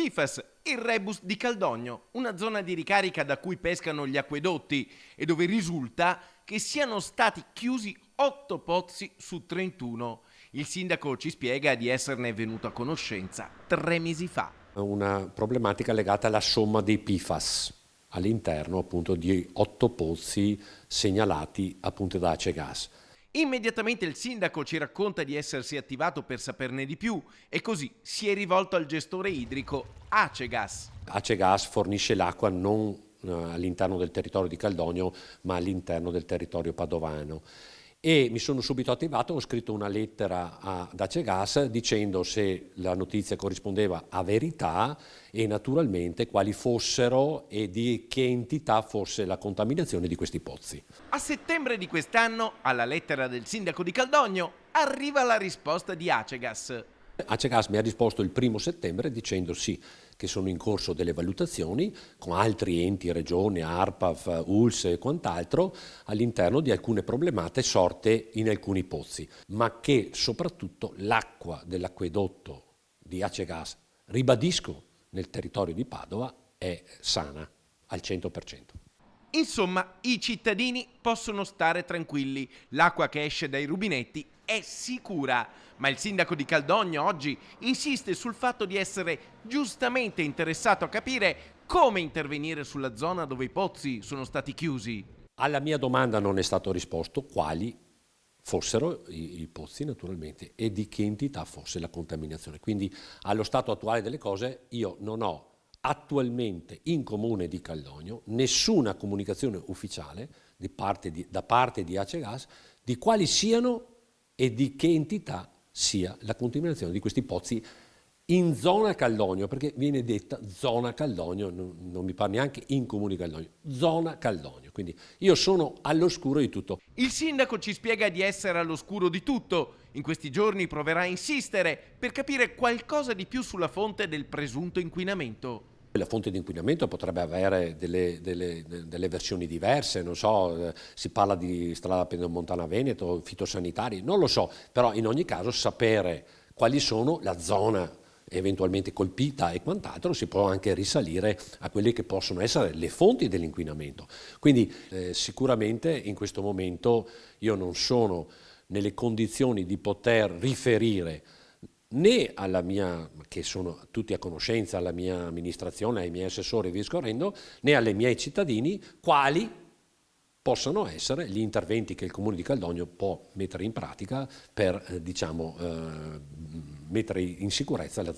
PFAS, il rebus di Caldogno, una zona di ricarica da cui pescano gli acquedotti e dove risulta che siano stati chiusi 8 pozzi su 31. Il sindaco ci spiega di esserne venuto a conoscenza 3 mesi fa. Una problematica legata alla somma dei PFAS all'interno appunto di 8 pozzi segnalati appunto da Acegas. Immediatamente il sindaco ci racconta di essersi attivato per saperne di più e così si è rivolto al gestore idrico Acegas. Acegas fornisce l'acqua non all'interno del territorio di Caldogno ma all'interno del territorio padovano. E mi sono subito attivato, ho scritto una lettera ad Acegas dicendo se la notizia corrispondeva a verità e naturalmente quali fossero e di che entità fosse la contaminazione di questi pozzi. A settembre di quest'anno, alla lettera del sindaco di Caldogno, arriva la risposta di Acegas. Acegas mi ha risposto il 1° settembre dicendo sì, che sono in corso delle valutazioni con altri enti, regione, ARPAF, ULS e quant'altro all'interno di alcune problematiche sorte in alcuni pozzi, ma che soprattutto l'acqua dell'acquedotto di Acegas, ribadisco, nel territorio di Padova è sana al 100%. Insomma, i cittadini possono stare tranquilli, l'acqua che esce dai rubinetti è sicura, ma il sindaco di Caldogno oggi insiste sul fatto di essere giustamente interessato a capire come intervenire sulla zona dove i pozzi sono stati chiusi. Alla mia domanda non è stato risposto quali fossero i pozzi naturalmente e di che entità fosse la contaminazione. Quindi allo stato attuale delle cose io non ho attualmente in comune di Caldogno nessuna comunicazione ufficiale da parte di Acegas di quali siano e di che entità sia la contaminazione di questi pozzi in zona Caldogno, perché viene detta zona Caldogno, non mi pare neanche in comune Caldogno, zona Caldogno, quindi io sono all'oscuro di tutto. Il sindaco ci spiega di essere all'oscuro di tutto. In questi giorni proverà a insistere per capire qualcosa di più sulla fonte del presunto inquinamento. La fonte di inquinamento potrebbe avere delle versioni diverse, non so, si parla di strada pedemontana Veneto, fitosanitari, non lo so, però in ogni caso sapere quali sono la zona eventualmente colpita e quant'altro si può anche risalire a quelle che possono essere le fonti dell'inquinamento. Quindi sicuramente in questo momento io non sono nelle condizioni di poter riferire né alla mia, che sono tutti a conoscenza, alla mia amministrazione, ai miei assessori e via discorrendo, né ai miei cittadini, quali possono essere gli interventi che il Comune di Caldogno può mettere in pratica per mettere in sicurezza la